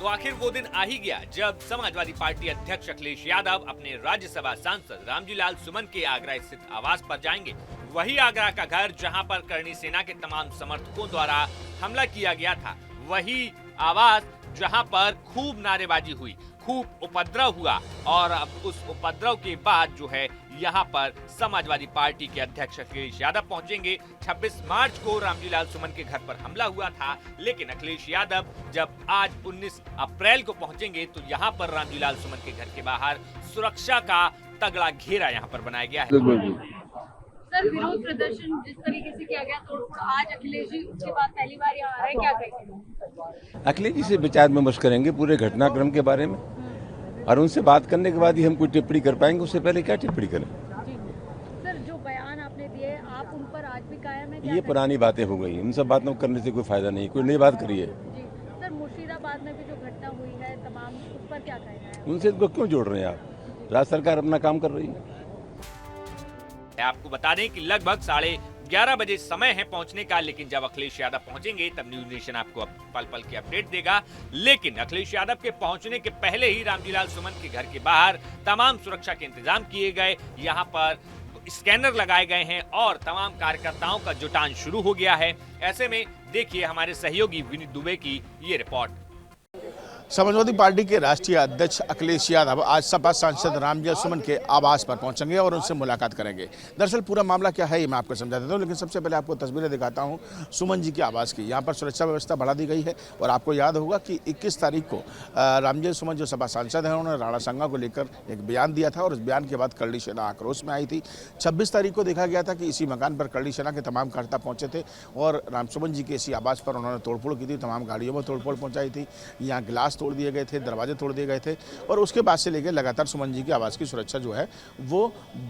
तो आखिर वो दिन आ ही गया जब समाजवादी पार्टी अध्यक्ष अखिलेश यादव अपने राज्यसभा सांसद रामजीलाल सुमन के आगरा स्थित आवास पर जाएंगे। वही आगरा का घर जहां पर करणी सेना के तमाम समर्थकों द्वारा हमला किया गया था, वही आवास जहां पर खूब नारेबाजी हुई, खूब उपद्रव हुआ और अब उस उपद्रव के बाद जो है यहाँ पर समाजवादी पार्टी के अध्यक्ष अखिलेश यादव पहुंचेंगे। 26 मार्च को रामजीलाल सुमन के घर पर हमला हुआ था, लेकिन अखिलेश यादव जब आज 19 अप्रैल को पहुंचेंगे तो यहाँ पर रामजीलाल सुमन के घर के बाहर सुरक्षा का तगड़ा घेरा यहाँ पर बनाया गया है। सर, विरोध प्रदर्शन जिस तरीके से किया गया, तोड़फोड़, आज अखिलेश जी उसके बाद पहली बार यहाँ आ रहे हैं, क्या कहेंगे? अखिलेश जी से विचार विमर्श करेंगे पूरे घटनाक्रम के बारे में और उनसे बात करने के बाद ही हम कोई टिप्पणी कर पाएंगे। उससे पहले क्या टिप्पणी करें? सर, जो बयान आपने दिए, आप उन पर आज भी कायम है? ये पुरानी बातें हो गई, इन सब बातों करने से कोई फायदा नहीं, कोई नई बात करिए। जी सर, मुर्शिदाबाद में भी जो घटना हुई है तमाम, उस पर क्या कहना है? उनसे इनको क्यों जोड़ रहे हैं आप? राज्य सरकार अपना काम कर रही है। आपको बता दें कि लगभग 11:30 बजे समय है पहुंचने का, लेकिन जब अखिलेश यादव पहुंचेंगे तब न्यूज नेशन आपको पल पल की अपडेट देगा। लेकिन अखिलेश यादव के पहुंचने के पहले ही रामजीलाल सुमन के घर के बाहर तमाम सुरक्षा के इंतजाम किए गए, यहाँ पर स्कैनर लगाए गए हैं और तमाम कार्यकर्ताओं का जुटान शुरू हो गया है। ऐसे में देखिए हमारे सहयोगी विनीत दुबे की ये रिपोर्ट। समाजवादी पार्टी के राष्ट्रीय अध्यक्ष अखिलेश यादव आज सपा सांसद रामजीलाल सुमन के आवास पर पहुंचेंगे और उनसे मुलाकात करेंगे। दरअसल पूरा मामला क्या है ये मैं आपको समझा देता हूं, लेकिन सबसे पहले आपको तस्वीरें दिखाता हूं सुमन जी के आवास की। यहां पर सुरक्षा व्यवस्था बढ़ा दी गई है और आपको याद होगा कि 21 तारीख को रामजीलाल सुमन जो सपा सांसद हैं उन्होंने राणा संघा को लेकर एक बयान दिया था और उस बयान के बाद करणी सेना आक्रोश में आई थी। 26 तारीख को देखा गया था कि इसी मकान पर करणी सेना के तमाम कार्यकर्ता पहुंचे थे और राम सुमन जी के इसी आवास पर उन्होंने तोड़फोड़ की थी, तमाम गाड़ियों में तोड़फोड़ पहुंचाई थी, यहाँ गिलास तोड़ दिए गए थे, दरवाजे तोड़ दिए गए थे और उसके बाद से लेकर लगातार सुमन जी के आवास की सुरक्षा जो है वो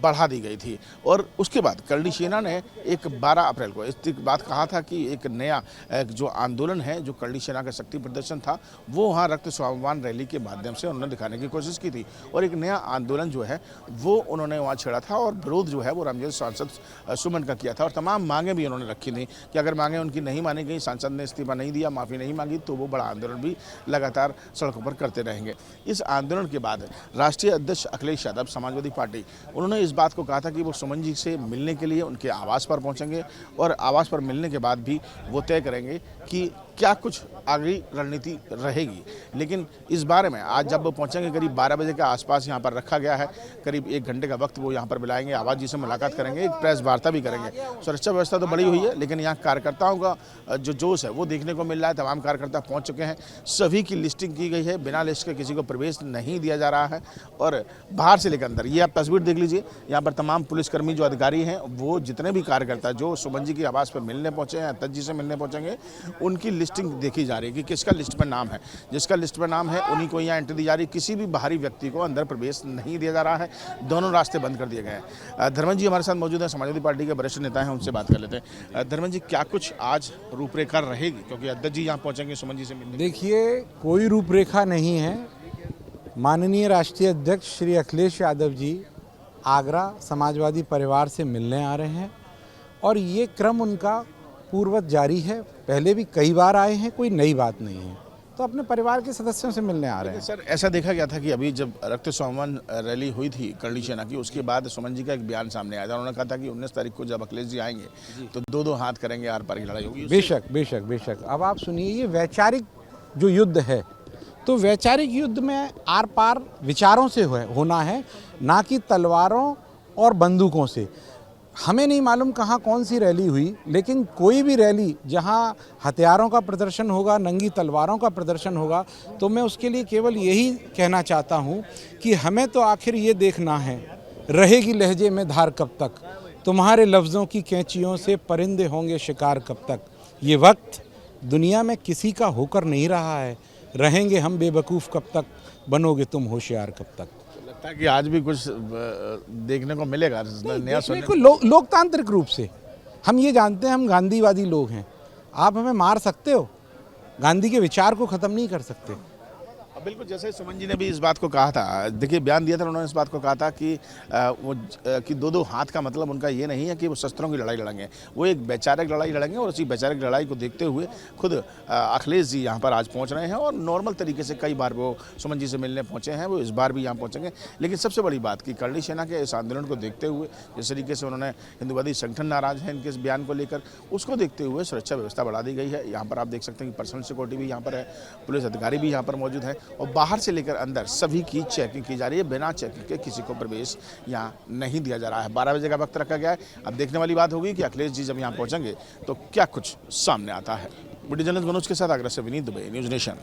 बढ़ा दी गई थी। और उसके बाद करणी सेना ने एक 12 अप्रैल को इस बात कहा था कि एक नया जो आंदोलन है, जो करणी सेना का शक्ति प्रदर्शन था, वो वहाँ रक्त स्वाभिमान रैली के माध्यम से उन्होंने दिखाने की कोशिश की थी और एक नया आंदोलन जो है वो उन्होंने वहाँ छेड़ा था और विरोध जो है वो रामजीलाल सांसद सुमन का किया था और तमाम मांगे भी उन्होंने रखी थी कि अगर मांगे उनकी नहीं मानी गई, सांसद ने इस्तीफा नहीं दिया, माफ़ी नहीं मांगी, तो वो बड़ा आंदोलन भी लगातार सड़कों पर करते रहेंगे। इस आंदोलन के बाद राष्ट्रीय अध्यक्ष अखिलेश यादव समाजवादी पार्टी उन्होंने इस बात को कहा था कि वो सुमन जी से मिलने के लिए उनके आवास पर पहुंचेंगे और आवास पर मिलने के बाद भी वो तय करेंगे कि क्या कुछ आगे रणनीति रहेगी। लेकिन इस बारे में आज जब वो पहुंचेंगे करीब 12 बजे के आसपास यहाँ पर रखा गया है, करीब 1 घंटे का वक्त वो यहाँ पर बुलाएंगे, आवास जी से मुलाकात करेंगे, एक प्रेस वार्ता भी करेंगे। सुरक्षा व्यवस्था तो बड़ी हुई है, लेकिन यहाँ कार्यकर्ताओं का जो जोश है वो देखने को मिल रहा है। तमाम कार्यकर्ता पहुँच चुके हैं, सभी की लिस्टिंग की गई है, बिना लिस्ट के किसी को प्रवेश नहीं दिया जा रहा है और बाहर से लेकर अंदर। ये आप तस्वीर देख लीजिए, यहाँ पर तमाम पुलिसकर्मी जो अधिकारी हैं, वो जितने भी कार्यकर्ता जो सुमन जी के आवास पर मिलने पहुँचे हैं, अध्यक्ष जी से मिलने पहुँचेंगे, उनकी लिस्टिंग देखी जा रही है कि किसका लिस्ट पर नाम है। जिसका लिस्ट पर नाम है उन्हीं को यहाँ एंट्री दी जा रही है, किसी भी बाहरी व्यक्ति को अंदर प्रवेश नहीं दिया जा रहा है। दोनों रास्ते बंद कर दिए गए हैं। धर्मेंद्र जी हमारे साथ मौजूद हैं, समाजवादी पार्टी के वरिष्ठ नेता हैं, उनसे बात कर लेते हैं। धर्मेंद्र जी, क्या कुछ आज रूपरेखा रहेगी, क्योंकि अध्यक्ष जी यहाँ पहुँचेंगे सुमन जी से मिलने? देखिए, कोई रूपरेखा नहीं है। माननीय राष्ट्रीय अध्यक्ष श्री अखिलेश यादव जी आगरा समाजवादी परिवार से मिलने आ रहे हैं और ये क्रम उनका पूर्ववत जारी है। पहले भी कई बार आए हैं, कोई नई बात नहीं है, तो अपने परिवार के सदस्यों से मिलने आ रहे हैं। सर, ऐसा देखा गया था कि अभी जब रक्त स्वाभिमान रैली हुई थी करणी सेना की, उसके बाद सुमन जी का एक बयान सामने आया था। उन्होंने कहा था कि 19 तारीख को जब अखिलेश जी आएंगे तो 2-2 हाथ करेंगे, आर पार की लड़ाई होगी। बेशक बेशक बेशक। अब आप सुनिए, ये वैचारिक जो युद्ध है, तो वैचारिक युद्ध में आर पार विचारों से होना है, ना कि तलवारों और बंदूकों से। हमें नहीं मालूम कहाँ कौन सी रैली हुई, लेकिन कोई भी रैली जहाँ हथियारों का प्रदर्शन होगा, नंगी तलवारों का प्रदर्शन होगा, तो मैं उसके लिए केवल यही कहना चाहता हूँ कि हमें तो आखिर ये देखना है, रहेगी लहजे में धार कब तक, तुम्हारे लफ्ज़ों की कैंचियों से परिंदे होंगे शिकार कब तक। ये वक्त दुनिया में किसी का होकर नहीं रहा है, रहेंगे हम बेवकूफ़ कब तक, बनोगे तुम होशियार कब तक। लगता है कि आज भी कुछ देखने को मिलेगा नया सुनने को। लोकतांत्रिक रूप से हम ये जानते हैं, हम गांधीवादी लोग हैं। आप हमें मार सकते हो, गांधी के विचार को ख़त्म नहीं कर सकते। बिल्कुल, जैसे सुमन जी ने भी इस बात को कहा था, देखिए बयान दिया था उन्होंने, इस बात को कहा था कि कि दो हाथ का मतलब उनका ये नहीं है कि वो शस्त्रों की लड़ाई लड़ेंगे, वो एक वैचारिक लड़ाई लड़ेंगे। और उसी वैचारिक लड़ाई को देखते हुए खुद अखिलेश जी यहाँ पर आज पहुँच रहे हैं और नॉर्मल तरीके से कई बार वो सुमन जी से मिलने पहुँचे हैं, वो इस बार भी यहाँ पहुँचेंगे। लेकिन सबसे बड़ी बात कि करणी सेना के इस आंदोलन को देखते हुए, जिस तरीके से उन्होंने हिंदुवादी संगठन नाराज है इनके इस बयान को लेकर, उसको देखते हुए सुरक्षा व्यवस्था बढ़ा दी गई है। यहाँ पर आप देख सकते हैं कि पर्सनल सिक्योरिटी भी यहाँ पर है, पुलिस अधिकारी भी यहाँ पर मौजूद है और बाहर से लेकर अंदर सभी की चेकिंग की जा रही है। बिना चेकिंग के किसी को प्रवेश यहाँ नहीं दिया जा रहा है। 12 बजे का वक्त रखा गया है। अब देखने वाली बात होगी कि अखिलेश जी जब यहाँ पहुँचेंगे तो क्या कुछ सामने आता है। वीडियो जर्नलिस्ट मनोज के साथ आगरा से विनीत दुबे, न्यूज़ नेशन।